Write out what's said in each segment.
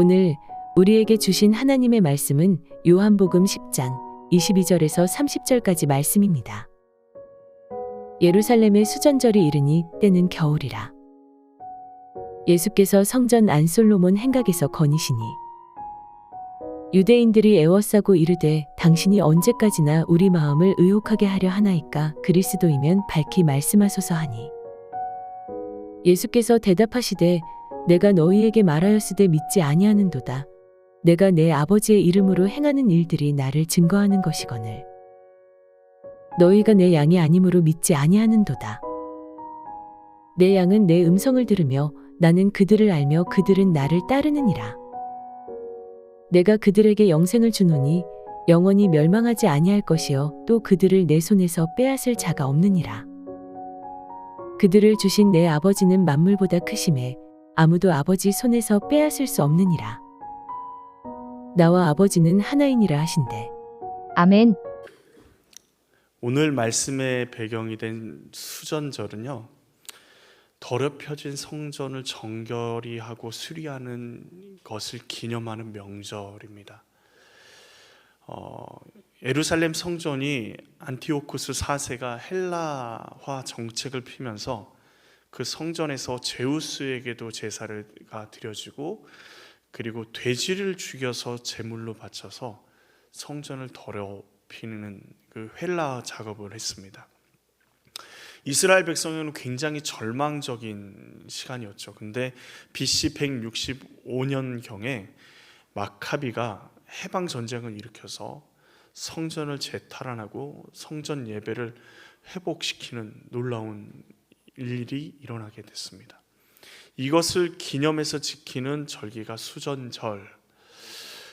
오늘 우리에게 주신 하나님의 말씀은 요한복음 10장 22절에서 30절까지 말씀입니다. 예루살렘의 수전절이 이르니 때는 겨울이라. 예수께서 성전 안솔로몬 행각에서 거니시니 유대인들이 애워싸고 이르되 당신이 언제까지나 우리 마음을 의혹하게 하려 하나이까? 그리스도이면 밝히 말씀하소서 하니 예수께서 대답하시되 내가 너희에게 말하였으되 믿지 아니하는도다. 내가 내 아버지의 이름으로 행하는 일들이 나를 증거하는 것이거늘 너희가 내 양이 아니므로 믿지 아니하는도다. 내 양은 내 음성을 들으며 나는 그들을 알며 그들은 나를 따르느니라. 내가 그들에게 영생을 주노니 영원히 멸망하지 아니할 것이요 또 그들을 내 손에서 빼앗을 자가 없느니라. 그들을 주신 내 아버지는 만물보다 크심에 아무도 아버지 손에서 빼앗을 수 없느니라. 나와 아버지는 하나이니라 하신대. 아멘. 오늘 말씀의 배경이 된 수전절은요, 더럽혀진 성전을 정결히 하고 수리하는 것을 기념하는 명절입니다. 예루살렘 성전이 안티오쿠스 4세가 헬라화 정책을 피면서 그 성전에서 제우스에게도 제사가 드려지고, 그리고 돼지를 죽여서 제물로 바쳐서 성전을 더럽히는 그 헬라 작업을 했습니다. 이스라엘 백성에게는 굉장히 절망적인 시간이었죠. 근데 BC 165년경에 마카비가 해방 전쟁을 일으켜서 성전을 재탈환하고 성전 예배를 회복시키는 놀라운 일이 일어나게 됐습니다. 이것을 기념해서 지키는 절기가 수전절,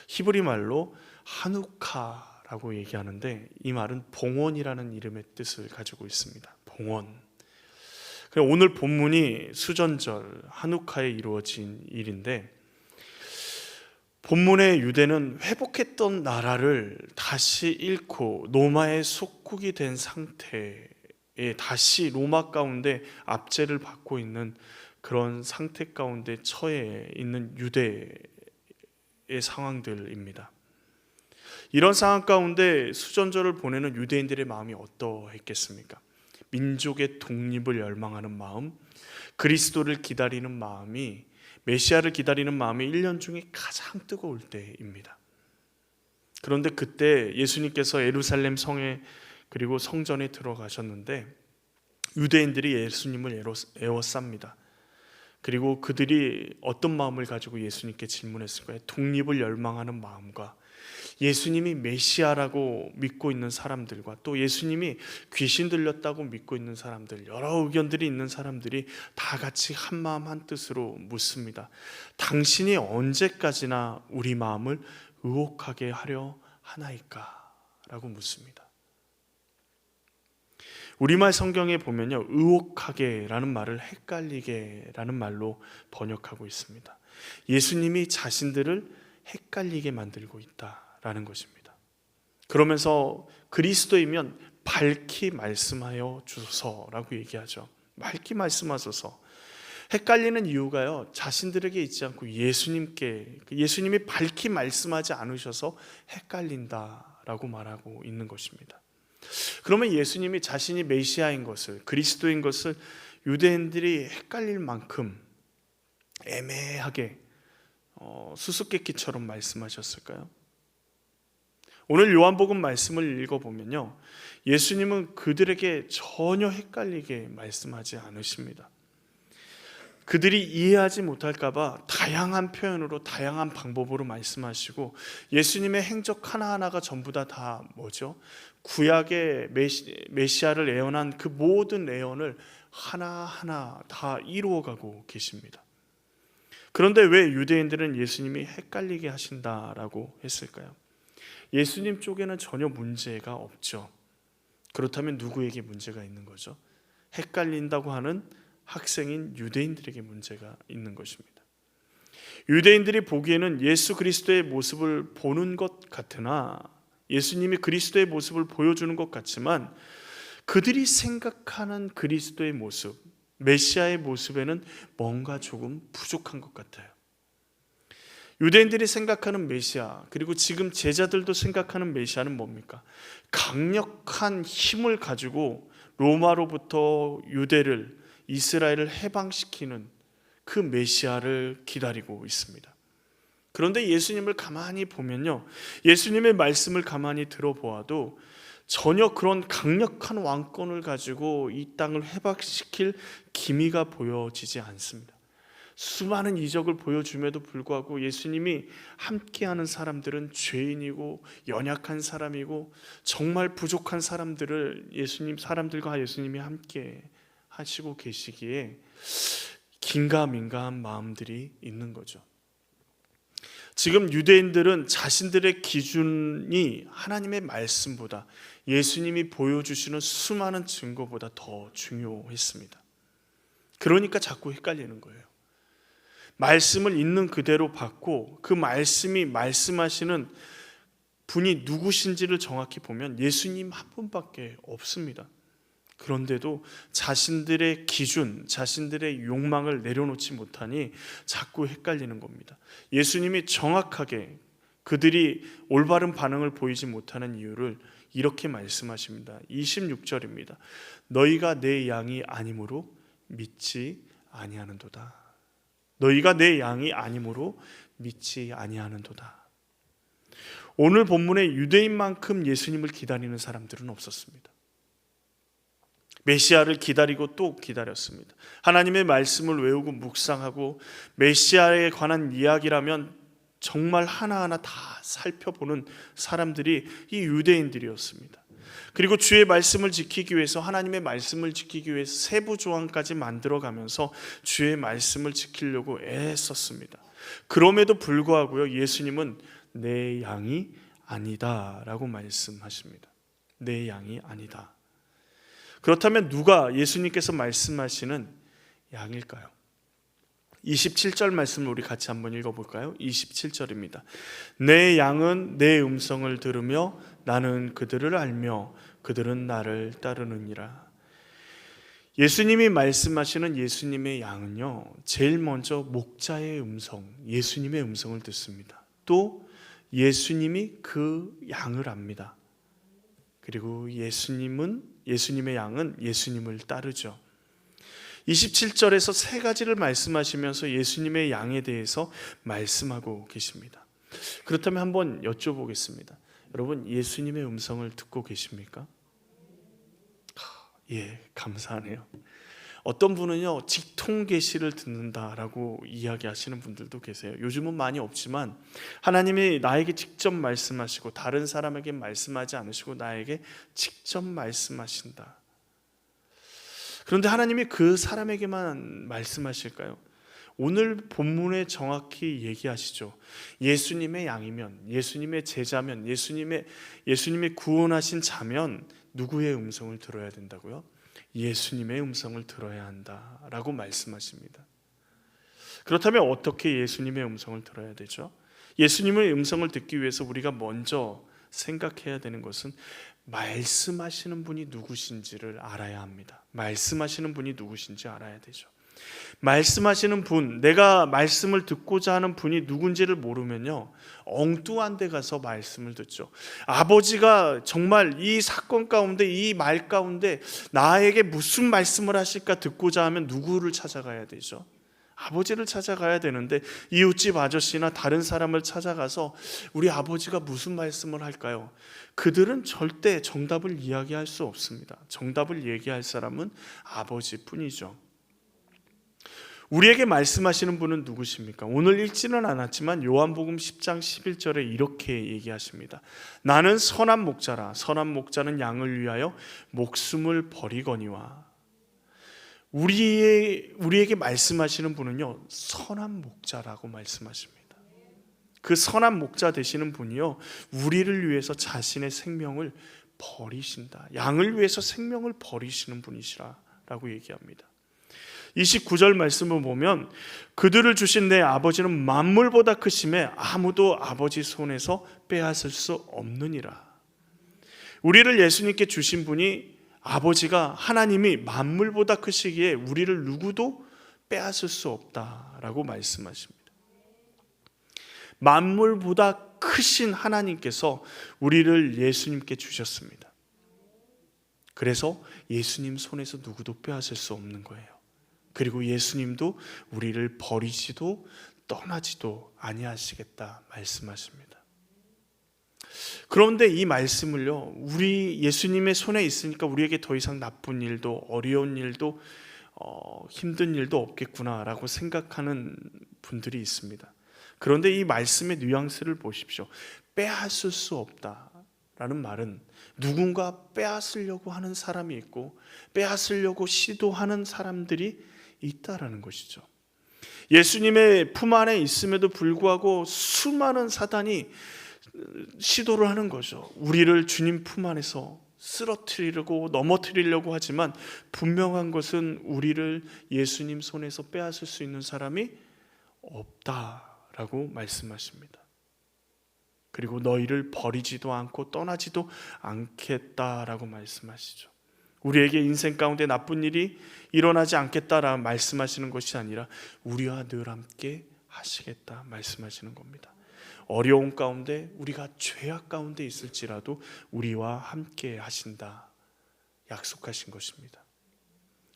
히브리 말로 하누카라고 얘기하는데, 이 말은 봉헌이라는 이름의 뜻을 가지고 있습니다. 봉헌. 오늘 본문이 수전절 하누카에 이루어진 일인데, 본문의 유대는 회복했던 나라를 다시 잃고 로마의 속국이 된 상태에 다시 로마 가운데 압제를 받고 있는 그런 상태 가운데 처해 있는 유대의 상황들입니다. 이런 상황 가운데 수전절을 보내는 유대인들의 마음이 어떠했겠습니까? 민족의 독립을 열망하는 마음, 그리스도를 기다리는 마음이, 메시아를 기다리는 마음이 1년 중에 가장 뜨거울 때입니다. 그런데 그때 예수님께서 예루살렘 성에 그리고 성전에 들어가셨는데 유대인들이 예수님을 애워쌉니다. 그리고 그들이 어떤 마음을 가지고 예수님께 질문했을까요? 독립을 열망하는 마음과 예수님이 메시아라고 믿고 있는 사람들과 또 예수님이 귀신 들렸다고 믿고 있는 사람들, 여러 의견들이 있는 사람들이 다 같이 한 마음 한 뜻으로 묻습니다. 당신이 언제까지나 우리 마음을 의혹하게 하려 하나이까? 라고 묻습니다. 우리말 성경에 보면요, 의혹하게라는 말을 헷갈리게라는 말로 번역하고 있습니다. 예수님이 자신들을 헷갈리게 만들고 있다라는 것입니다. 그러면서 그리스도이면 밝히 말씀하여 주소서라고 얘기하죠. 밝히 말씀하소서. 헷갈리는 이유가요, 자신들에게 있지 않고 예수님이 밝히 말씀하지 않으셔서 헷갈린다라고 말하고 있는 것입니다. 그러면 예수님이 자신이 메시아인 것을, 그리스도인 것을 유대인들이 헷갈릴 만큼 애매하게 수수께끼처럼 말씀하셨을까요? 오늘 요한복음 말씀을 읽어보면요, 예수님은 그들에게 전혀 헷갈리게 말씀하지 않으십니다. 그들이 이해하지 못할까봐 다양한 표현으로, 다양한 방법으로 말씀하시고, 예수님의 행적 하나하나가 전부 다 뭐죠? 구약의 메시아를 예언한 그 모든 예언을 하나하나 다 이루어가고 계십니다. 그런데 왜 유대인들은 예수님이 헷갈리게 하신다라고 했을까요? 예수님 쪽에는 전혀 문제가 없죠. 그렇다면 누구에게 문제가 있는 거죠? 헷갈린다고 하는 학생인 유대인들에게 문제가 있는 것입니다. 유대인들이 보기에는 예수 그리스도의 모습을 보는 것 같으나, 예수님이 그리스도의 모습을 보여주는 것 같지만, 그들이 생각하는 그리스도의 모습, 메시아의 모습에는 뭔가 조금 부족한 것 같아요. 유대인들이 생각하는 메시아, 그리고 지금 제자들도 생각하는 메시아는 뭡니까? 강력한 힘을 가지고 로마로부터 유대를, 이스라엘을 해방시키는 그 메시아를 기다리고 있습니다. 그런데 예수님을 가만히 보면요, 예수님의 말씀을 가만히 들어보아도 전혀 그런 강력한 왕권을 가지고 이 땅을 해방시킬 기미가 보여지지 않습니다. 수많은 이적을 보여줌에도 불구하고 예수님이 함께하는 사람들은 죄인이고 연약한 사람이고 정말 부족한 사람들을 사람들과 예수님이 함께 하시고 계시기에 긴가민가한 마음들이 있는 거죠. 지금 유대인들은 자신들의 기준이 하나님의 말씀보다, 예수님이 보여주시는 수많은 증거보다 더 중요했습니다. 그러니까 자꾸 헷갈리는 거예요. 말씀을 있는 그대로 받고 그 말씀이 말씀하시는 분이 누구신지를 정확히 보면 예수님 한 분밖에 없습니다. 그런데도 자신들의 기준, 자신들의 욕망을 내려놓지 못하니 자꾸 헷갈리는 겁니다. 예수님이 정확하게 그들이 올바른 반응을 보이지 못하는 이유를 이렇게 말씀하십니다. 26절입니다. 너희가 내 양이 아니므로 믿지 아니하는도다. 너희가 내 양이 아니므로 믿지 아니하는도다. 오늘 본문에 유대인만큼 예수님을 기다리는 사람들은 없었습니다. 메시아를 기다리고 또 기다렸습니다. 하나님의 말씀을 외우고 묵상하고 메시아에 관한 이야기라면 정말 하나하나 다 살펴보는 사람들이 이 유대인들이었습니다. 그리고 주의 말씀을 지키기 위해서, 하나님의 말씀을 지키기 위해서 세부 조항까지 만들어가면서 주의 말씀을 지키려고 애썼습니다. 그럼에도 불구하고요, 예수님은 내 양이 아니다 라고 말씀하십니다. 내 양이 아니다. 그렇다면 누가 예수님께서 말씀하시는 양일까요? 27절 말씀을 우리 같이 한번 읽어볼까요? 27절입니다. 내 양은 내 음성을 들으며 나는 그들을 알며 그들은 나를 따르느니라. 예수님이 말씀하시는 예수님의 양은요, 제일 먼저 목자의 음성, 예수님의 음성을 듣습니다. 또 예수님이 그 양을 압니다. 그리고 예수님의 양은 예수님을 따르죠. 27절에서 세 가지를 말씀하시면서 예수님의 양에 대해서 말씀하고 계십니다. 그렇다면 한번 여쭤보겠습니다. 여러분, 예수님의 음성을 듣고 계십니까? 예, 감사하네요. 어떤 분은요, 직통 계시를 듣는다라고 이야기하시는 분들도 계세요. 요즘은 많이 없지만 하나님이 나에게 직접 말씀하시고 다른 사람에게 말씀하지 않으시고 나에게 직접 말씀하신다. 그런데 하나님이 그 사람에게만 말씀하실까요? 오늘 본문에 정확히 얘기하시죠. 예수님의 양이면, 예수님의 제자면, 예수님의 구원하신 자면 누구의 음성을 들어야 된다고요? 예수님의 음성을 들어야 한다라고 말씀하십니다. 그렇다면 어떻게 예수님의 음성을 들어야 되죠? 예수님의 음성을 듣기 위해서 우리가 먼저 생각해야 되는 것은 말씀하시는 분이 누구신지를 알아야 합니다. 말씀하시는 분이 누구신지 알아야 되죠. 말씀하시는 분, 내가 말씀을 듣고자 하는 분이 누군지를 모르면요, 엉뚱한 데 가서 말씀을 듣죠. 아버지가 정말 이 사건 가운데, 이 말 가운데 나에게 무슨 말씀을 하실까 듣고자 하면 누구를 찾아가야 되죠? 아버지를 찾아가야 되는데 이웃집 아저씨나 다른 사람을 찾아가서 우리 아버지가 무슨 말씀을 할까요? 그들은 절대 정답을 이야기할 수 없습니다. 정답을 얘기할 사람은 아버지뿐이죠. 우리에게 말씀하시는 분은 누구십니까? 오늘 읽지는 않았지만 요한복음 10장 11절에 이렇게 얘기하십니다. 나는 선한 목자라. 선한 목자는 양을 위하여 목숨을 버리거니와. 우리에게 말씀하시는 분은요, 선한 목자라고 말씀하십니다. 그 선한 목자 되시는 분이요, 우리를 위해서 자신의 생명을 버리신다. 양을 위해서 생명을 버리시는 분이시라고 얘기합니다. 29절 말씀을 보면 그들을 주신 내 아버지는 만물보다 크심에 아무도 아버지 손에서 빼앗을 수 없느니라. 우리를 예수님께 주신 분이, 아버지가, 하나님이 만물보다 크시기에 우리를 누구도 빼앗을 수 없다라고 말씀하십니다. 만물보다 크신 하나님께서 우리를 예수님께 주셨습니다. 그래서 예수님 손에서 누구도 빼앗을 수 없는 거예요. 그리고 예수님도 우리를 버리지도 떠나지도 아니하시겠다 말씀하십니다. 그런데 이 말씀을요, 우리 예수님의 손에 있으니까 우리에게 더 이상 나쁜 일도 어려운 일도 힘든 일도 없겠구나라고 생각하는 분들이 있습니다. 그런데 이 말씀의 뉘앙스를 보십시오. 빼앗을 수 없다라는 말은 누군가 빼앗으려고 하는 사람이 있고 빼앗으려고 시도하는 사람들이 있다라는 것이죠. 예수님의 품 안에 있음에도 불구하고 수많은 사단이 시도를 하는 거죠. 우리를 주님 품 안에서 쓰러뜨리려고 넘어뜨리려고 하지만 분명한 것은 우리를 예수님 손에서 빼앗을 수 있는 사람이 없다라고 말씀하십니다. 그리고 너희를 버리지도 않고 떠나지도 않겠다라고 말씀하시죠. 우리에게 인생 가운데 나쁜 일이 일어나지 않겠다라고 말씀하시는 것이 아니라 우리와 늘 함께 하시겠다 말씀하시는 겁니다. 어려움 가운데 우리가 죄악 가운데 있을지라도 우리와 함께 하신다 약속하신 것입니다.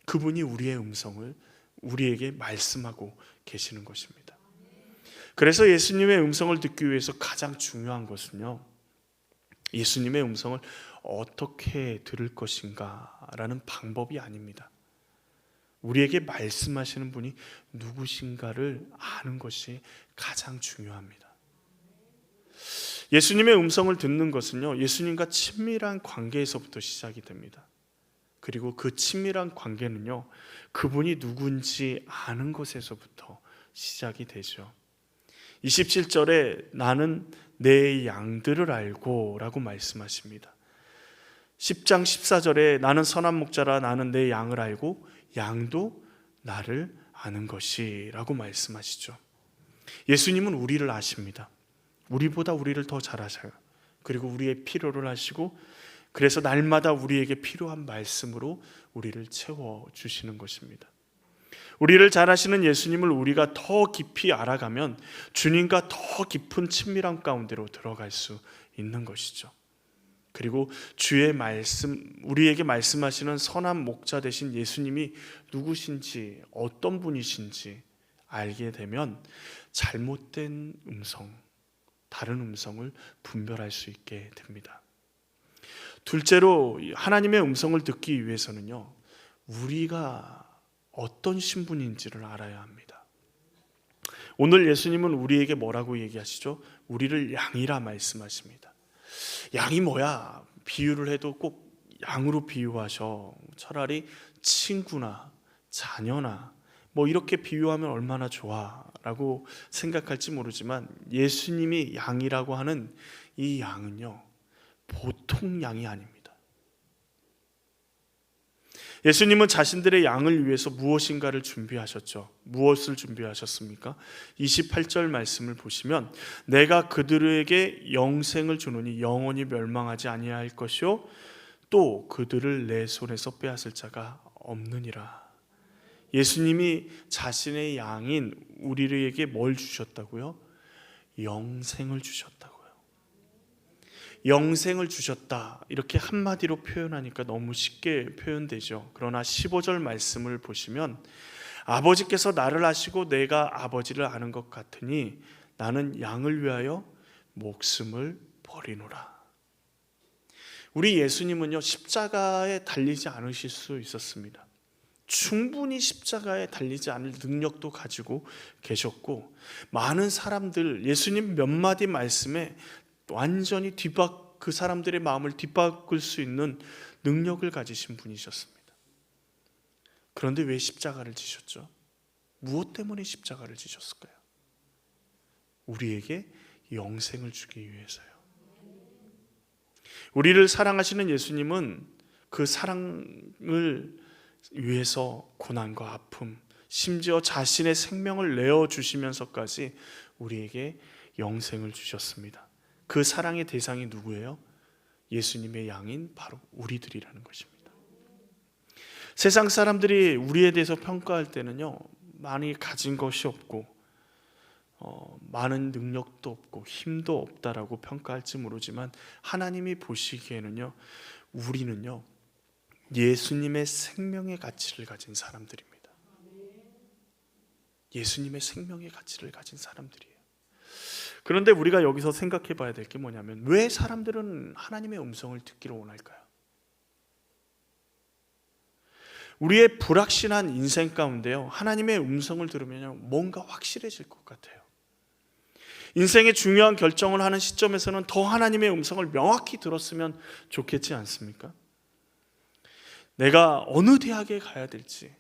그분이 우리의 음성을 우리에게 말씀하고 계시는 것입니다. 그래서 예수님의 음성을 듣기 위해서 가장 중요한 것은요, 예수님의 음성을 어떻게 들을 것인가 라는 방법이 아닙니다. 우리에게 말씀하시는 분이 누구신가를 아는 것이 가장 중요합니다. 예수님의 음성을 듣는 것은요, 예수님과 친밀한 관계에서부터 시작이 됩니다. 그리고 그 친밀한 관계는요, 그분이 누군지 아는 것에서부터 시작이 되죠. 27절에 나는 내 양들을 알고 라고 말씀하십니다. 10장 14절에 나는 선한 목자라 나는 내 양을 알고 양도 나를 아는 것이 라고 말씀하시죠. 예수님은 우리를 아십니다. 우리보다 우리를 더 잘 아셔요. 그리고 우리의 필요를 아시고 그래서 날마다 우리에게 필요한 말씀으로 우리를 채워주시는 것입니다. 우리를 잘 아시는 예수님을 우리가 더 깊이 알아가면 주님과 더 깊은 친밀한 가운데로 들어갈 수 있는 것이죠. 그리고 주의 말씀, 우리에게 말씀하시는 선한 목자 되신 예수님이 누구신지 어떤 분이신지 알게 되면 잘못된 음성, 다른 음성을 분별할 수 있게 됩니다. 둘째로 하나님의 음성을 듣기 위해서는요, 우리가 어떤 신분인지를 알아야 합니다. 오늘 예수님은 우리에게 뭐라고 얘기하시죠? 우리를 양이라 말씀하십니다. 양이 뭐야? 비유를 해도 꼭 양으로 비유하셔. 차라리 친구나 자녀나 뭐 이렇게 비유하면 얼마나 좋아 라고 생각할지 모르지만 예수님이 양이라고 하는 이 양은요, 보통 양이 아닙니다. 예수님은 자신들의 양을 위해서 무엇인가를 준비하셨죠. 무엇을 준비하셨습니까? 28절 말씀을 보시면 내가 그들에게 영생을 주노니 영원히 멸망하지 아니할 것이요 또 그들을 내 손에서 빼앗을 자가 없느니라. 예수님이 자신의 양인 우리에게 뭘 주셨다고요? 영생을 주셨다고요. 영생을 주셨다 이렇게 한마디로 표현하니까 너무 쉽게 표현되죠. 그러나 15절 말씀을 보시면 아버지께서 나를 아시고 내가 아버지를 아는 것 같으니 나는 양을 위하여 목숨을 버리노라. 우리 예수님은요, 십자가에 달리지 않으실 수 있었습니다. 충분히 십자가에 달리지 않을 능력도 가지고 계셨고 많은 사람들, 예수님 몇 마디 말씀에 완전히 그 사람들의 마음을 뒤바꿀 수 있는 능력을 가지신 분이셨습니다. 그런데 왜 십자가를 지셨죠? 무엇 때문에 십자가를 지셨을까요? 우리에게 영생을 주기 위해서요. 우리를 사랑하시는 예수님은 그 사랑을 위해서 고난과 아픔, 심지어 자신의 생명을 내어주시면서까지 우리에게 영생을 주셨습니다. 그 사랑의 대상이 누구예요? 예수님의 양인 바로 우리들이라는 것입니다. 세상 사람들이 우리에 대해서 평가할 때는요, 많이 가진 것이 없고 많은 능력도 없고 힘도 없다라고 평가할지 모르지만 하나님이 보시기에는요, 우리는요 예수님의 생명의 가치를 가진 사람들입니다. 예수님의 생명의 가치를 가진 사람들이에요. 그런데 우리가 여기서 생각해 봐야 될 게 뭐냐면, 왜 사람들은 하나님의 음성을 듣기를 원할까요? 우리의 불확실한 인생 가운데요, 하나님의 음성을 들으면 뭔가 확실해질 것 같아요. 인생의 중요한 결정을 하는 시점에서는 더 하나님의 음성을 명확히 들었으면 좋겠지 않습니까? 내가 어느 대학에 가야 될지,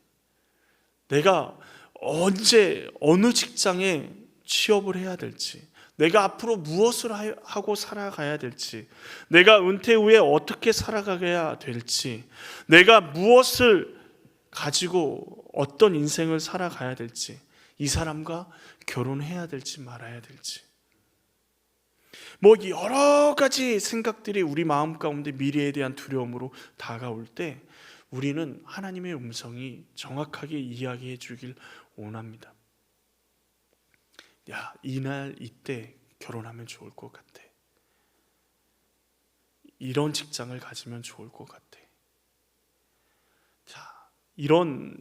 내가 언제 어느 직장에 취업을 해야 될지, 내가 앞으로 무엇을 하고 살아가야 될지, 내가 은퇴 후에 어떻게 살아가야 될지, 내가 무엇을 가지고 어떤 인생을 살아가야 될지, 이 사람과 결혼해야 될지 말아야 될지, 여러 가지 생각들이 우리 마음 가운데 미래에 대한 두려움으로 다가올 때 우리는 하나님의 음성이 정확하게 이야기해 주길 원합니다. 야, 이날 이때 결혼하면 좋을 것 같아. 이런 직장을 가지면 좋을 것 같아. 자, 이런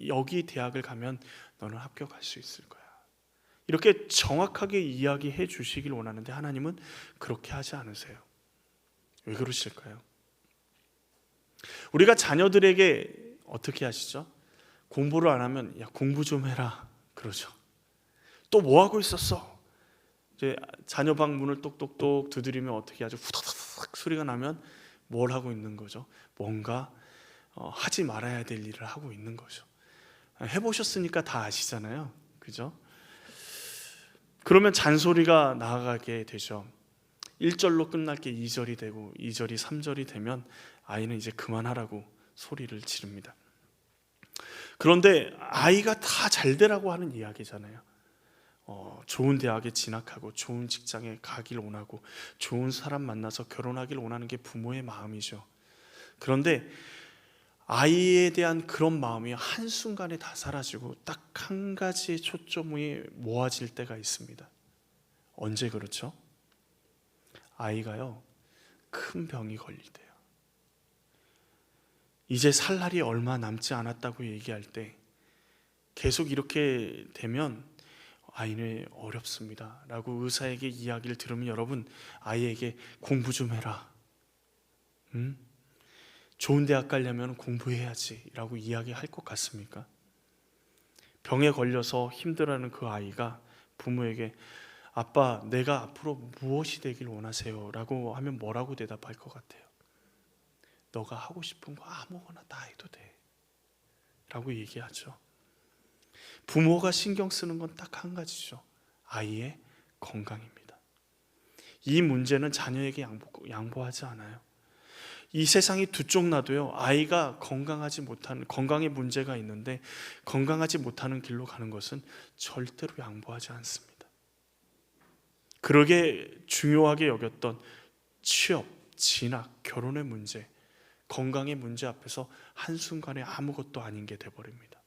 여기 대학을 가면 너는 합격할 수 있을 거야. 이렇게 정확하게 이야기해 주시길 원하는데 하나님은 그렇게 하지 않으세요. 왜 그러실까요? 우리가 자녀들에게 어떻게 하시죠? 공부를 안 하면 야, 공부 좀 해라 그러죠. 또 뭐 하고 있었어? 이제 자녀 방 문을 똑똑똑 두드리면 어떻게 하죠? 후다닥 소리가 나면 뭘 하고 있는 거죠? 뭔가 하지 말아야 될 일을 하고 있는 거죠. 해보셨으니까 다 아시잖아요, 그죠? 그러면 잔소리가 나아가게 되죠. 1절로 끝날 게 2절이 되고 2절이 3절이 되면 아이는 이제 그만하라고 소리를 지릅니다. 그런데 아이가 다 잘 되라고 하는 이야기잖아요. 좋은 대학에 진학하고 좋은 직장에 가길 원하고 좋은 사람 만나서 결혼하길 원하는 게 부모의 마음이죠. 그런데 아이에 대한 그런 마음이 한순간에 다 사라지고 딱 한 가지의 초점이 모아질 때가 있습니다. 언제 그렇죠? 아이가요, 큰 병이 걸릴 때요. 이제 살 날이 얼마 남지 않았다고 얘기할 때 계속 이렇게 되면 아이는 어렵습니다 라고 의사에게 이야기를 들으면 여러분, 아이에게 공부 좀 해라, 좋은 대학 가려면 공부해야지 라고 이야기할 것 같습니까? 병에 걸려서 힘들어하는 그 아이가 부모에게 아빠, 내가 앞으로 무엇이 되길 원하세요? 라고 하면 뭐라고 대답할 것 같아요? 너가 하고 싶은 거 아무거나 다 해도 돼 라고 얘기하죠. 부모가 신경 쓰는 건 딱 한 가지죠. 아이의 건강입니다. 이 문제는 자녀에게 양보하지 않아요. 이 세상이 두 쪽 나도요, 아이가 건강에 문제가 있는데 건강하지 못하는 길로 가는 것은 절대로 양보하지 않습니다. 그러게 중요하게 여겼던 취업, 진학, 결혼의 문제, 건강의 문제 앞에서 한순간에 아무것도 아닌 게 돼버립니다.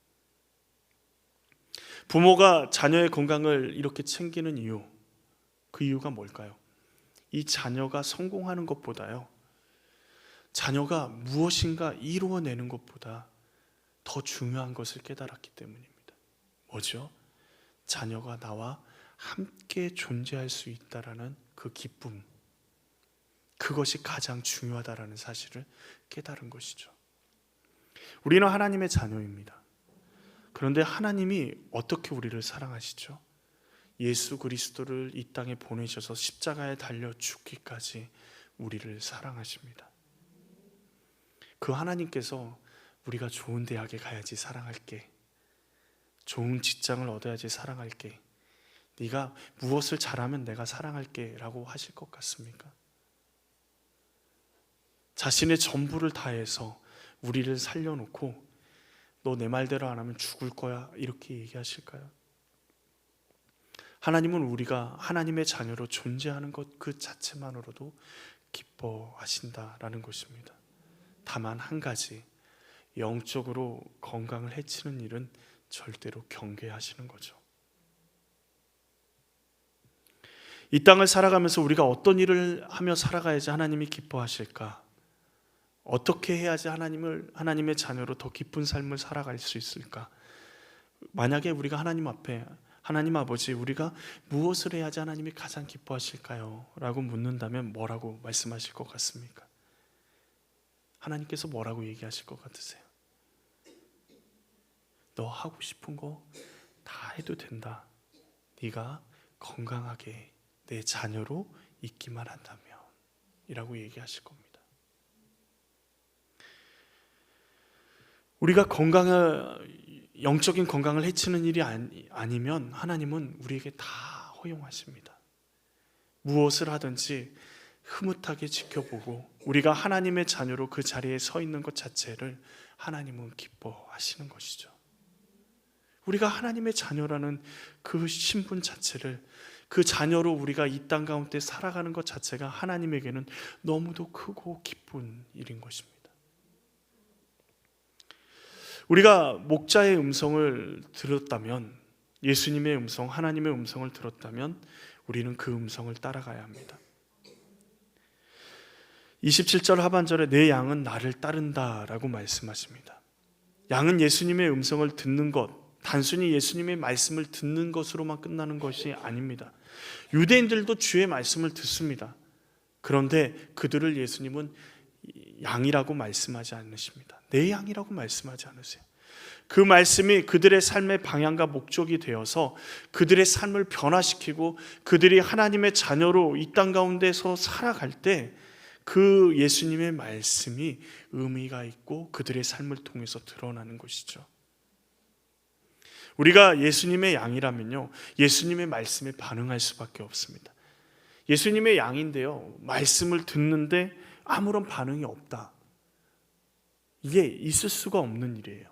부모가 자녀의 건강을 이렇게 챙기는 이유, 그 이유가 뭘까요? 이 자녀가 성공하는 것보다요, 자녀가 무엇인가 이루어내는 것보다 더 중요한 것을 깨달았기 때문입니다. 뭐죠? 자녀가 나와 함께 존재할 수 있다라는 그 기쁨, 그것이 가장 중요하다라는 사실을 깨달은 것이죠. 우리는 하나님의 자녀입니다. 그런데 하나님이 어떻게 우리를 사랑하시죠? 예수 그리스도를 이 땅에 보내셔서 십자가에 달려 죽기까지 우리를 사랑하십니다. 그 하나님께서 우리가 좋은 대학에 가야지 사랑할게, 좋은 직장을 얻어야지 사랑할게, 네가 무엇을 잘하면 내가 사랑할게 라고 하실 것 같습니까? 자신의 전부를 다해서 우리를 살려놓고 너 내 말대로 안 하면 죽을 거야 이렇게 얘기하실까요? 하나님은 우리가 하나님의 자녀로 존재하는 것 그 자체만으로도 기뻐하신다라는 것입니다. 다만 한 가지, 영적으로 건강을 해치는 일은 절대로 경계하시는 거죠. 이 땅을 살아가면서 우리가 어떤 일을 하며 살아가야지 하나님이 기뻐하실까? 어떻게 해야지 하나님의 자녀로 더 기쁜 삶을 살아갈 수 있을까? 만약에 우리가 하나님 앞에 하나님 아버지, 우리가 무엇을 해야지 하나님이 가장 기뻐하실까요? 라고 묻는다면 뭐라고 말씀하실 것 같습니까? 하나님께서 뭐라고 얘기하실 것 같으세요? 너 하고 싶은 거 다 해도 된다. 네가 건강하게 내 자녀로 있기만 한다면 이라고 얘기하실 겁니다. 우리가 영적인 건강을 해치는 일이 아니면 하나님은 우리에게 다 허용하십니다. 무엇을 하든지 흐뭇하게 지켜보고 우리가 하나님의 자녀로 그 자리에 서 있는 것 자체를 하나님은 기뻐하시는 것이죠. 우리가 하나님의 자녀라는 그 신분 자체를, 그 자녀로 우리가 이 땅 가운데 살아가는 것 자체가 하나님에게는 너무도 크고 기쁜 일인 것입니다. 우리가 목자의 음성을 들었다면, 예수님의 음성, 하나님의 음성을 들었다면 우리는 그 음성을 따라가야 합니다. 27절 하반절에 내 양은 나를 따른다 라고 말씀하십니다. 양은 예수님의 음성을 듣는 것, 단순히 예수님의 말씀을 듣는 것으로만 끝나는 것이 아닙니다. 유대인들도 주의 말씀을 듣습니다. 그런데 그들을 예수님은 양이라고 말씀하지 않으십니다. 내 양이라고 말씀하지 않으세요. 그 말씀이 그들의 삶의 방향과 목적이 되어서 그들의 삶을 변화시키고 그들이 하나님의 자녀로 이 땅 가운데서 살아갈 때 그 예수님의 말씀이 의미가 있고 그들의 삶을 통해서 드러나는 것이죠. 우리가 예수님의 양이라면요, 예수님의 말씀에 반응할 수밖에 없습니다. 예수님의 양인데요, 말씀을 듣는데 아무런 반응이 없다. 이게 있을 수가 없는 일이에요.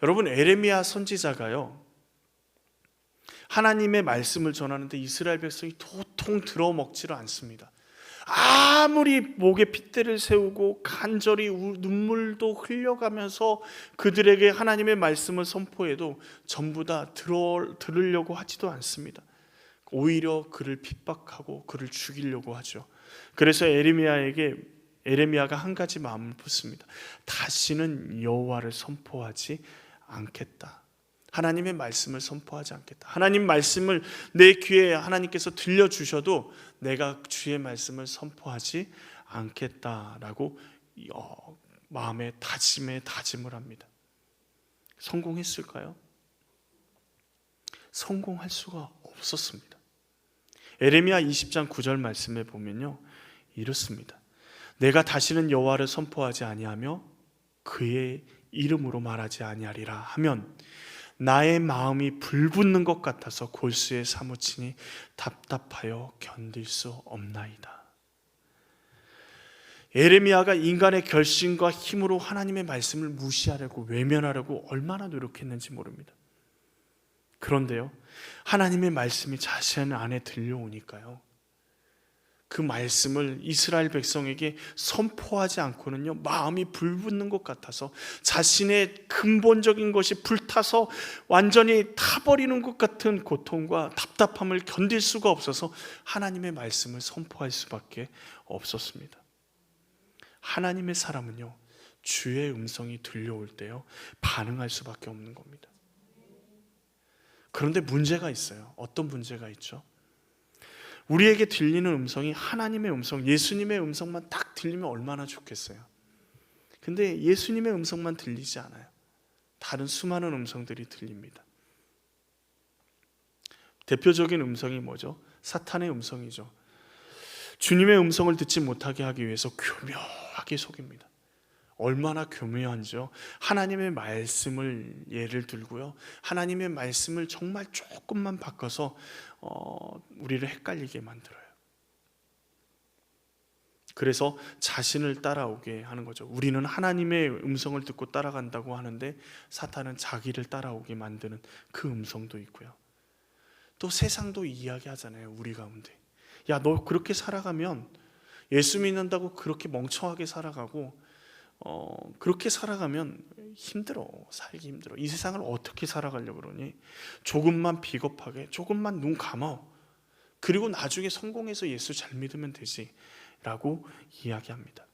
여러분, 에레미야 선지자가요, 하나님의 말씀을 전하는데 이스라엘 백성이 도통 들어먹지를 않습니다. 아무리 목에 핏대를 세우고 간절히 눈물도 흘려가면서 그들에게 하나님의 말씀을 선포해도 전부 다 들으려고 하지도 않습니다. 오히려 그를 핍박하고 그를 죽이려고 하죠. 그래서 에레미야가 한 가지 마음을 품습니다. 다시는 여호와를 선포하지 않겠다. 하나님의 말씀을 선포하지 않겠다. 하나님 말씀을 내 귀에 하나님께서 들려주셔도 내가 주의 말씀을 선포하지 않겠다라고 마음의 다짐을 합니다. 성공했을까요? 성공할 수가 없었습니다. 에레미야 20장 9절 말씀에 보면요, 이렇습니다. 내가 다시는 여호와를 선포하지 아니하며 그의 이름으로 말하지 아니하리라 하면 나의 마음이 불붙는 것 같아서 골수에 사무치니 답답하여 견딜 수 없나이다. 에레미야가 인간의 결심과 힘으로 하나님의 말씀을 무시하려고 외면하려고 얼마나 노력했는지 모릅니다. 그런데요, 하나님의 말씀이 자신 안에 들려오니까요, 그 말씀을 이스라엘 백성에게 선포하지 않고는요, 마음이 불붙는 것 같아서 자신의 근본적인 것이 불타서 완전히 타버리는 것 같은 고통과 답답함을 견딜 수가 없어서 하나님의 말씀을 선포할 수밖에 없었습니다. 하나님의 사람은요, 주의 음성이 들려올 때요, 반응할 수밖에 없는 겁니다. 그런데 문제가 있어요. 어떤 문제가 있죠? 우리에게 들리는 음성이 하나님의 음성, 예수님의 음성만 딱 들리면 얼마나 좋겠어요. 근데 예수님의 음성만 들리지 않아요. 다른 수많은 음성들이 들립니다. 대표적인 음성이 뭐죠? 사탄의 음성이죠. 주님의 음성을 듣지 못하게 하기 위해서 교묘하게 속입니다. 얼마나 교묘한지요. 하나님의 말씀을 예를 들고요, 하나님의 말씀을 정말 조금만 바꿔서 우리를 헷갈리게 만들어요. 그래서 자신을 따라오게 하는 거죠. 우리는 하나님의 음성을 듣고 따라간다고 하는데 사탄은 자기를 따라오게 만드는 그 음성도 있고요. 또 세상도 이야기하잖아요, 우리 가운데. 야, 너 그렇게 살아가면, 예수 믿는다고 그렇게 멍청하게 살아가고 그렇게 살아가면 힘들어, 살기 힘들어. 이 세상을 어떻게 살아가려고 그러니? 조금만 비겁하게, 조금만 눈 감아, 그리고 나중에 성공해서 예수 잘 믿으면 되지 라고 이야기합니다.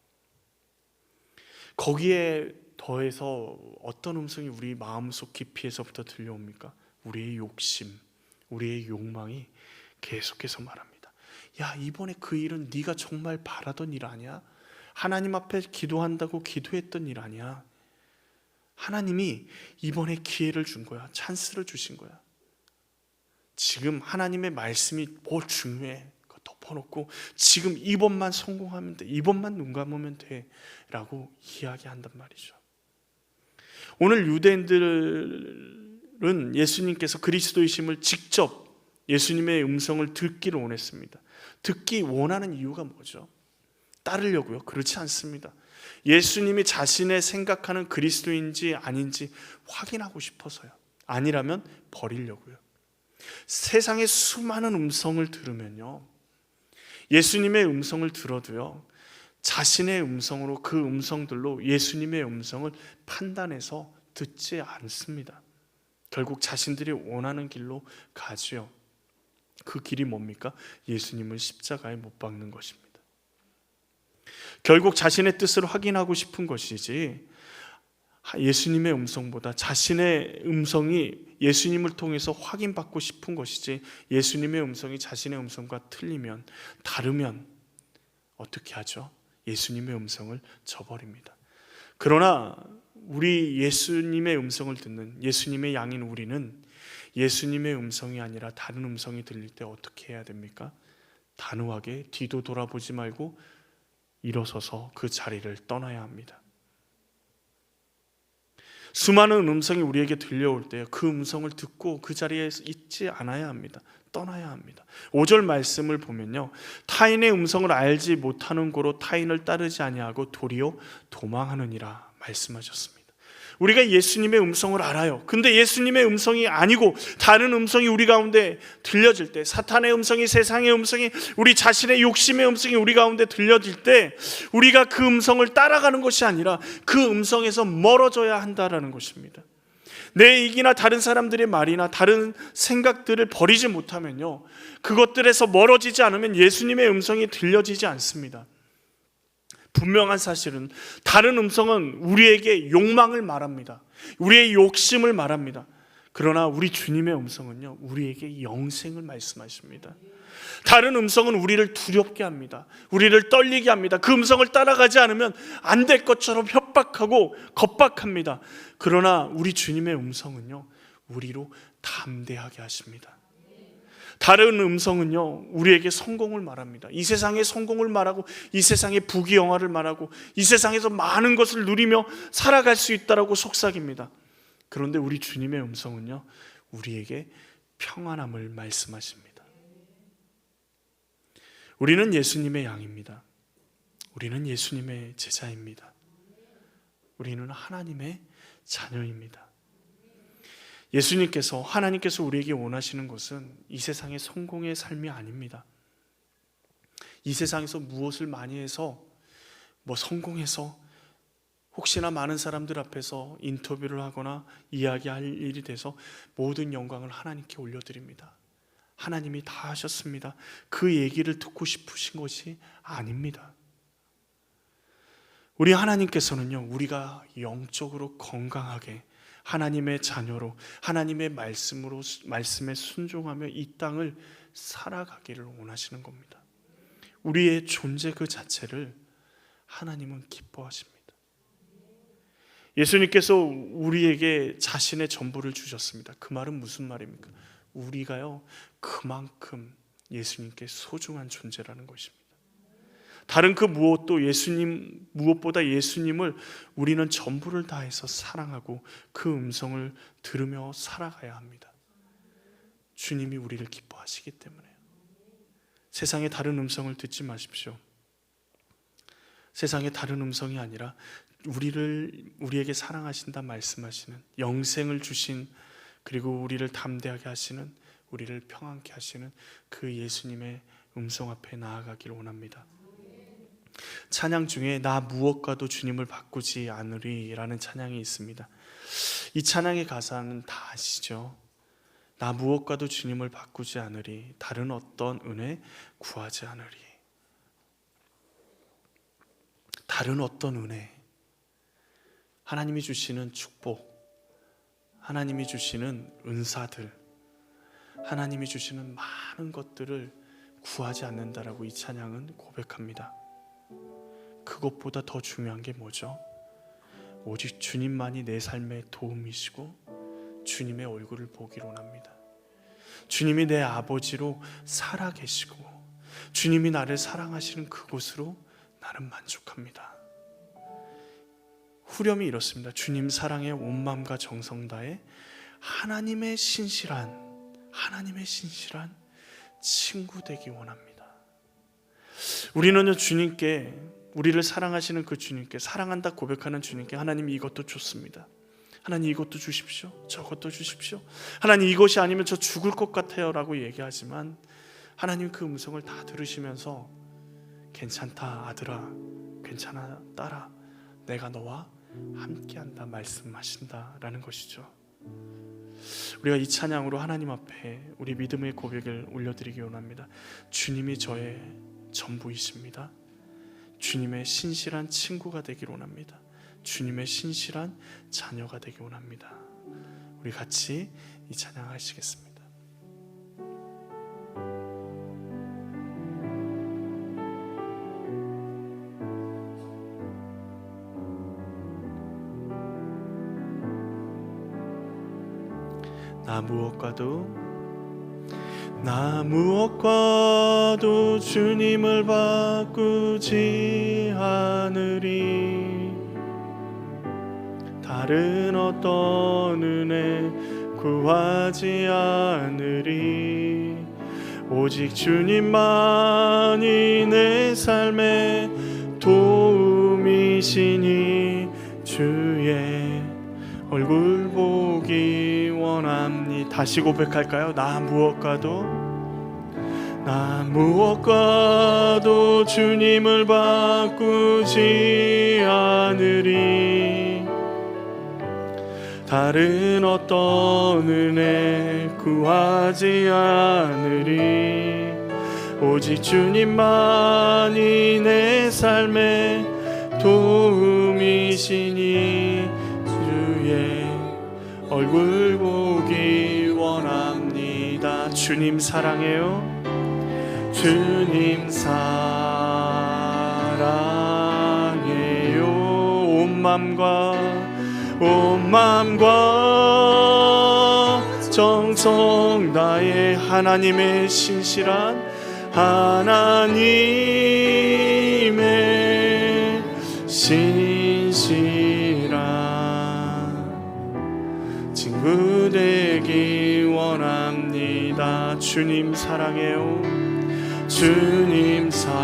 거기에 더해서 어떤 음성이 우리 마음속 깊이에서부터 들려옵니까? 우리의 욕심, 우리의 욕망이 계속해서 말합니다. 야, 이번에 그 일은 네가 정말 바라던 일 아니야? 하나님 앞에 기도한다고 기도했던 일 아니야? 하나님이 이번에 기회를 준 거야. 찬스를 주신 거야. 지금 하나님의 말씀이 뭐 중요해? 그거 덮어놓고 지금 이번만 성공하면 돼. 이번만 눈 감으면 돼. 라고 이야기한단 말이죠. 오늘 유대인들은 예수님께서 그리스도이심을 직접 예수님의 음성을 듣기를 원했습니다. 듣기 원하는 이유가 뭐죠? 따르려고요? 그렇지 않습니다. 예수님이 자신의 생각하는 그리스도인지 아닌지 확인하고 싶어서요. 아니라면 버리려고요. 세상의 수많은 음성을 들으면요, 예수님의 음성을 들어도요, 자신의 음성으로 그 음성들로 예수님의 음성을 판단해서 듣지 않습니다. 결국 자신들이 원하는 길로 가지요. 그 길이 뭡니까? 예수님을 십자가에 못 박는 것입니다. 결국 자신의 뜻을 확인하고 싶은 것이지 예수님의 음성보다 자신의 음성이 예수님을 통해서 확인받고 싶은 것이지, 예수님의 음성이 자신의 음성과 틀리면, 다르면 어떻게 하죠? 예수님의 음성을 저버립니다. 그러나 우리 예수님의 음성을 듣는 예수님의 양인 우리는 예수님의 음성이 아니라 다른 음성이 들릴 때 어떻게 해야 됩니까? 단호하게 뒤도 돌아보지 말고 일어서서 그 자리를 떠나야 합니다. 수많은 음성이 우리에게 들려올 때 그 음성을 듣고 그 자리에 있지 않아야 합니다. 떠나야 합니다. 5절 말씀을 보면요, 타인의 음성을 알지 못하는 고로 타인을 따르지 아니하고 도리어 도망하느니라 말씀하셨습니다. 우리가 예수님의 음성을 알아요. 근데 예수님의 음성이 아니고 다른 음성이 우리 가운데 들려질 때, 사탄의 음성이, 세상의 음성이, 우리 자신의 욕심의 음성이 우리 가운데 들려질 때, 우리가 그 음성을 따라가는 것이 아니라 그 음성에서 멀어져야 한다라는 것입니다. 내 얘기나 다른 사람들의 말이나 다른 생각들을 버리지 못하면요, 그것들에서 멀어지지 않으면 예수님의 음성이 들려지지 않습니다. 분명한 사실은 다른 음성은 우리에게 욕망을 말합니다. 우리의 욕심을 말합니다. 그러나 우리 주님의 음성은요, 우리에게 영생을 말씀하십니다. 다른 음성은 우리를 두렵게 합니다. 우리를 떨리게 합니다. 그 음성을 따라가지 않으면 안 될 것처럼 협박하고 겁박합니다. 그러나 우리 주님의 음성은요, 우리로 담대하게 하십니다. 다른 음성은요, 우리에게 성공을 말합니다. 이 세상의 성공을 말하고, 이 세상의 부귀영화를 말하고, 이 세상에서 많은 것을 누리며 살아갈 수 있다라고 속삭입니다. 그런데 우리 주님의 음성은요, 우리에게 평안함을 말씀하십니다. 우리는 예수님의 양입니다. 우리는 예수님의 제자입니다. 우리는 하나님의 자녀입니다. 예수님께서, 하나님께서 우리에게 원하시는 것은 이 세상의 성공의 삶이 아닙니다. 이 세상에서 무엇을 많이 해서, 성공해서 혹시나 많은 사람들 앞에서 인터뷰를 하거나 이야기할 일이 돼서 모든 영광을 하나님께 올려드립니다. 하나님이 다 하셨습니다. 그 얘기를 듣고 싶으신 것이 아닙니다. 우리 하나님께서는요, 우리가 영적으로 건강하게 하나님의 자녀로, 하나님의 말씀에 순종하며 이 땅을 살아가기를 원하시는 겁니다. 우리의 존재 그 자체를 하나님은 기뻐하십니다. 예수님께서 우리에게 자신의 전부를 주셨습니다. 그 말은 무슨 말입니까? 우리가요, 그만큼 예수님께 소중한 존재라는 것입니다. 다른 그 무엇보다 예수님을 우리는 전부를 다해서 사랑하고 그 음성을 들으며 살아가야 합니다. 주님이 우리를 기뻐하시기 때문에요. 세상의 다른 음성을 듣지 마십시오. 세상의 다른 음성이 아니라 우리에게 사랑하신다 말씀하시는, 영생을 주신, 그리고 우리를 담대하게 하시는, 우리를 평안케 하시는 그 예수님의 음성 앞에 나아가기를 원합니다. 찬양 중에 나 무엇과도 주님을 바꾸지 않으리 라는 찬양이 있습니다. 이 찬양의 가사는 다 아시죠? 나 무엇과도 주님을 바꾸지 않으리. 다른 어떤 은혜 구하지 않으리. 다른 어떤 은혜, 하나님이 주시는 축복, 하나님이 주시는 은사들, 하나님이 주시는 많은 것들을 구하지 않는다라고 이 찬양은 고백합니다. 그것보다 더 중요한 게 뭐죠? 오직 주님만이 내 삶의 도움이시고 주님의 얼굴을 보기를 원합니다. 주님이 내 아버지로 살아계시고 주님이 나를 사랑하시는 그곳으로 나는 만족합니다. 후렴이 이렇습니다. 주님 사랑에 온 마음과 정성 다해 하나님의 신실한 친구 되기 원합니다. 우리는요, 주님께, 우리를 사랑하시는 그 주님께, 사랑한다 고백하는 주님께 하나님 이것도 좋습니다. 하나님 이것도 주십시오. 저것도 주십시오. 하나님 이것이 아니면 저 죽을 것 같아요 라고 얘기하지만 하나님 그 음성을 다 들으시면서 괜찮다 아들아, 괜찮아 딸아, 내가 너와 함께한다 말씀하신다 라는 것이죠. 우리가 이 찬양으로 하나님 앞에 우리 믿음의 고백을 올려드리기 원합니다. 주님이 저의 전부이십니다. 주님의 신실한 친구가 되기를 원합니다. 주님의 신실한 자녀가 되기 원합니다. 우리 같이 이 찬양 하시겠습니다. 나 무엇과도 주님을 바꾸지 않으리. 다른 어떤 은혜 구하지 않으리. 오직 주님만이 내 삶의 도움이시니 주의 얼굴 보기 원합니다. 다시 고백할까요? 나 무엇과도 주님을 바꾸지 않으리. 다른 어떤 은혜 구하지 않으리. 오직 주님만이 내 삶의 도움이시니 주의 얼굴 보기 원합니다. 주님 사랑해요. 주님 사랑해요. 온 맘과 정성 다해 하나님의 신실한 친구 되기 원합니다. 주님 사랑해요. 주님 사랑해요.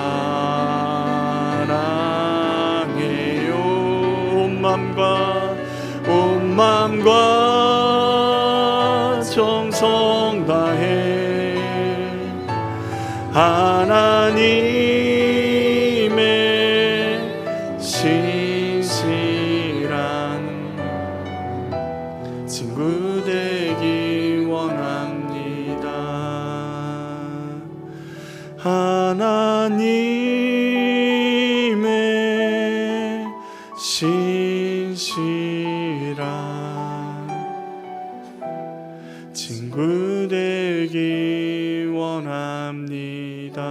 온 맘과 정성 다해 하나님의 신실한 친구 되기 원합니다. 하나님의 신실한 친구 되기 원합니다.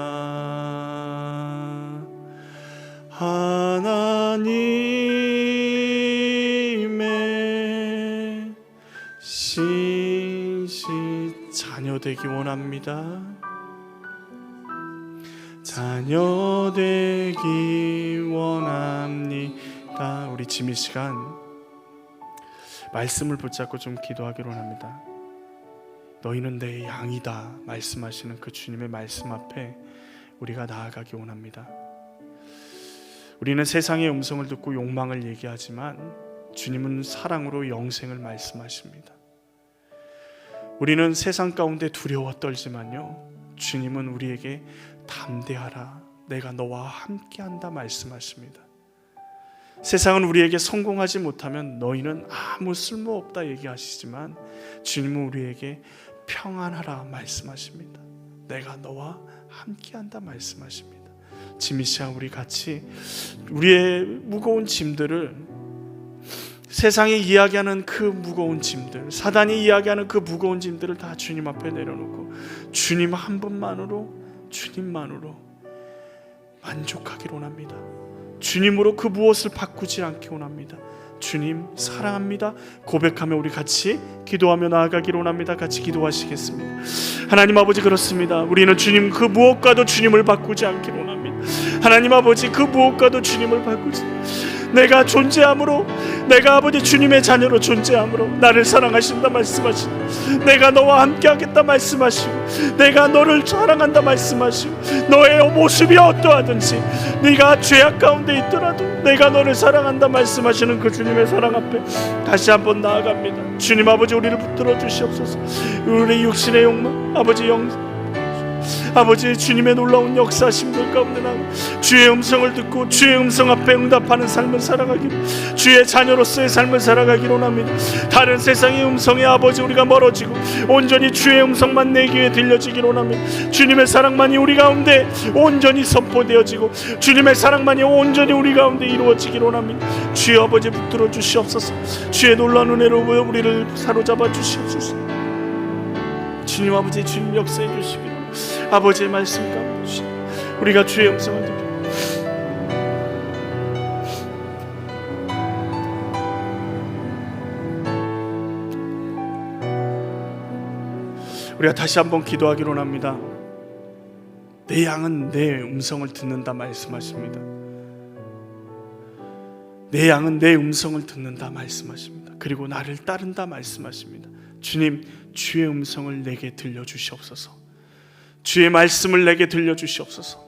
하나님의 자녀 되기 원합니다. 자녀 되기 원합니다. 우리 지미 시간 말씀을 붙잡고 좀 기도하기로 합니다. 너희는 내 양이다 말씀하시는 그 주님의 말씀 앞에 우리가 나아가기 원합니다. 우리는 세상의 음성을 듣고 욕망을 얘기하지만 주님은 사랑으로 영생을 말씀하십니다. 우리는 세상 가운데 두려워 떨지만요, 주님은 우리에게 담대하라, 내가 너와 함께한다 말씀하십니다. 세상은 우리에게 성공하지 못하면 너희는 아무 쓸모없다 얘기하시지만 주님은 우리에게 평안하라 말씀하십니다. 내가 너와 함께한다 말씀하십니다. 지금 이 시간 우리 같이 우리의 무거운 짐들을, 세상이 이야기하는 그 무거운 짐들, 사단이 이야기하는 그 무거운 짐들을 다 주님 앞에 내려놓고 주님 한 분만으로, 주님만으로 만족하기로 원합니다. 주님으로 그 무엇을 바꾸지 않기 원합니다. 주님 사랑합니다 고백하며 우리 같이 기도하며 나아가기로 원합니다. 같이 기도하시겠습니다. 하나님 아버지, 그렇습니다. 우리는 주님 그 무엇과도 주님을 바꾸지 않기로 원합니다. 하나님 아버지, 그 무엇과도 주님을 바꾸지, 내가 존재함으로, 내가 아버지 주님의 자녀로 존재함으로 나를 사랑하신다 말씀하시고, 내가 너와 함께 하겠다 말씀하시고, 내가 너를 사랑한다 말씀하시고, 너의 모습이 어떠하든지 네가 죄악 가운데 있더라도 내가 너를 사랑한다 말씀하시는 그 주님의 사랑 앞에 다시 한번 나아갑니다. 주님 아버지, 우리를 붙들어 주시옵소서. 우리 육신의 욕망, 아버지 주님의 놀라운 역사심들 가운데 나가 주의 음성을 듣고 주의 음성 앞에 응답하는 삶을 살아가기로, 주의 자녀로서의 삶을 살아가기로 합니다. 다른 세상의 음성에 아버지 우리가 멀어지고 온전히 주의 음성만 내 귀에 들려지기로 합니다. 주님의 사랑만이 우리 가운데 온전히 선포되어지고 주님의 사랑만이 온전히 우리 가운데 이루어지기로 합니다. 주의 아버지 붙들어 주시옵소서. 주의 놀라운 은혜로 우리를 사로잡아 주시옵소서. 주님 아버지, 주님 역사해 주시기로, 아버지의 말씀 가운데 우리가 주의 음성을 듣고 우리가 다시 한번 기도하기로 합니다. 내 양은 내 음성을 듣는다 말씀하십니다. 내 양은 내 음성을 듣는다 말씀하십니다. 그리고 나를 따른다 말씀하십니다. 주님, 주의 음성을 내게 들려주시옵소서. 주의 말씀을 내게 들려주시옵소서.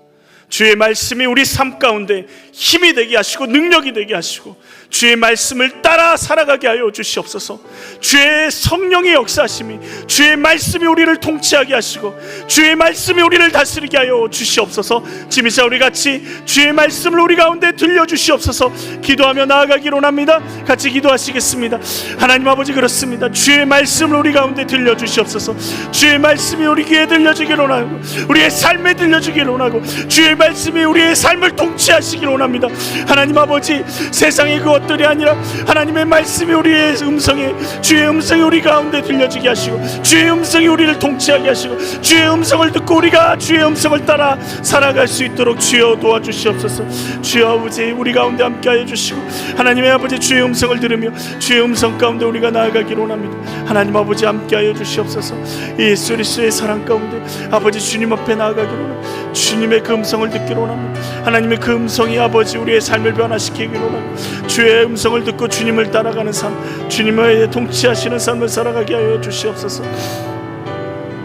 주의 말씀이 우리 삶 가운데 힘이 되게 하시고 능력이 되게 하시고 주의 말씀을 따라 살아가게 하여 주시옵소서. 주의 성령의 역사하심이, 주의 말씀이 우리를 통치하게 하시고 주의 말씀이 우리를 다스리게 하여 주시옵소서. 지금 이 시간 우리 같이 주의 말씀을 우리 가운데 들려주시옵소서. 기도하며 나아가기로 합니다. 같이 기도하시겠습니다. 하나님 아버지, 그렇습니다. 주의 말씀을 우리 가운데 들려주시옵소서. 주의 말씀이 우리 귀에 들려주기로 하고 우리의 삶에 들려주기로 하고 주의 말씀이 우리의 삶을 통치하시기로 원합니다. 하나님 아버지, 세상의 그것들이 아니라 하나님의 말씀이 우리의 음성에, 주의 음성이 우리 가운데 들려지게 하시고 주의 음성이 우리를 통치하게 하시고 주의 음성을 듣고 우리가 주의 음성을 따라 살아갈 수 있도록 주여 도와주시옵소서. 주여 아버지, 우리 가운데 함께하여 주시고 하나님의 아버지, 주의 음성을 들으며 주의 음성 가운데 우리가 나아가기로 원합니다. 하나님 아버지, 함께하여 주시옵소서. 예수 그리스도의 사랑 가운데 아버지 주님 앞에 나아가기로 원합니다. 주님의 그 음성을 듣기로 원합니다. 하나님의 그 음성이 아버지 우리의 삶을 변화시키기로 원합니다. 주의 음성을 듣고 주님을 따라가는 삶, 주님의 통치하시는 삶을 살아가게 하여 주시옵소서.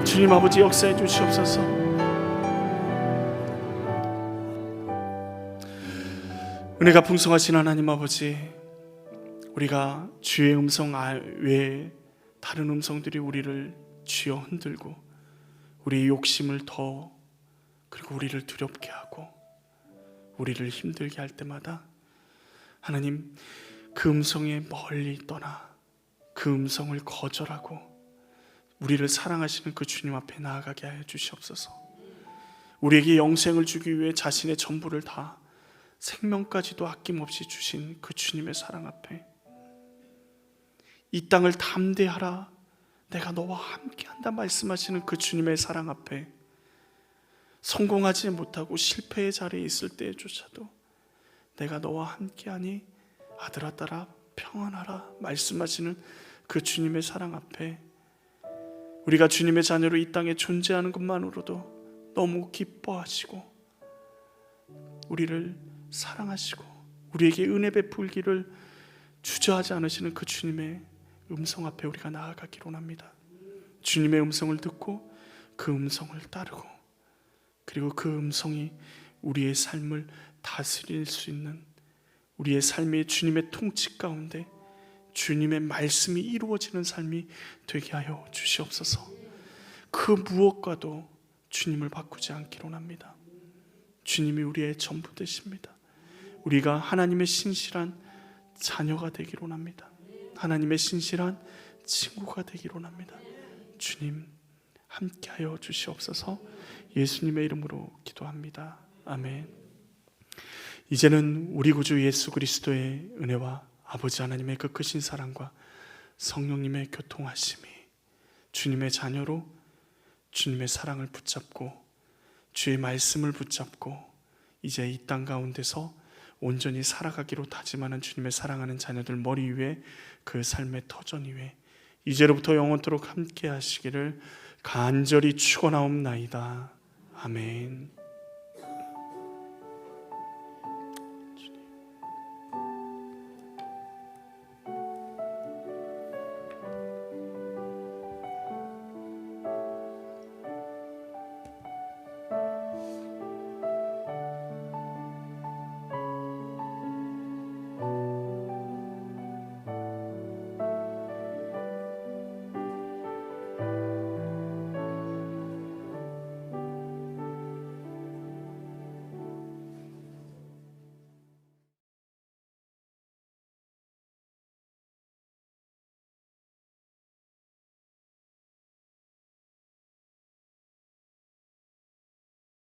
주님 아버지, 역사해 주시옵소서. 은혜가 풍성하신 하나님 아버지, 우리가 주의 음성 외에 다른 음성들이 우리를 쥐어 흔들고 우리의 욕심을 더, 그리고 우리를 두렵게 하고 우리를 힘들게 할 때마다 하나님, 그 음성에 멀리 떠나 그 음성을 거절하고 우리를 사랑하시는 그 주님 앞에 나아가게 하여 주시옵소서. 우리에게 영생을 주기 위해 자신의 전부를 다, 생명까지도 아낌없이 주신 그 주님의 사랑 앞에, 이 땅을 담대하라, 내가 너와 함께한다 말씀하시는 그 주님의 사랑 앞에 성공하지 못하고 실패의 자리에 있을 때조차도 내가 너와 함께하니 아들아 딸아 평안하라 말씀하시는 그 주님의 사랑 앞에 우리가 주님의 자녀로 이 땅에 존재하는 것만으로도 너무 기뻐하시고 우리를 사랑하시고 우리에게 은혜 베풀기를 주저하지 않으시는 그 주님의 음성 앞에 우리가 나아가기로 합니다. 주님의 음성을 듣고 그 음성을 따르고, 그리고 그 음성이 우리의 삶을 다스릴 수 있는, 우리의 삶이 주님의 통치 가운데 주님의 말씀이 이루어지는 삶이 되게 하여 주시옵소서. 그 무엇과도 주님을 바꾸지 않기로 합니다. 주님이 우리의 전부 되십니다. 우리가 하나님의 신실한 자녀가 되기로 합니다. 하나님의 신실한 친구가 되기로 합니다. 주님, 함께하여 주시옵소서. 예수님의 이름으로 기도합니다. 아멘. 이제는 우리 구주 예수 그리스도의 은혜와 아버지 하나님의 그 크신 사랑과 성령님의 교통하심이 주님의 자녀로 주님의 사랑을 붙잡고 주의 말씀을 붙잡고 이제 이 땅 가운데서 온전히 살아가기로 다짐하는 주님의 사랑하는 자녀들 머리 위에 그 삶의 터전 위에 이제로부터 영원토록 함께 하시기를 간절히 축원하옵나이다. 아멘.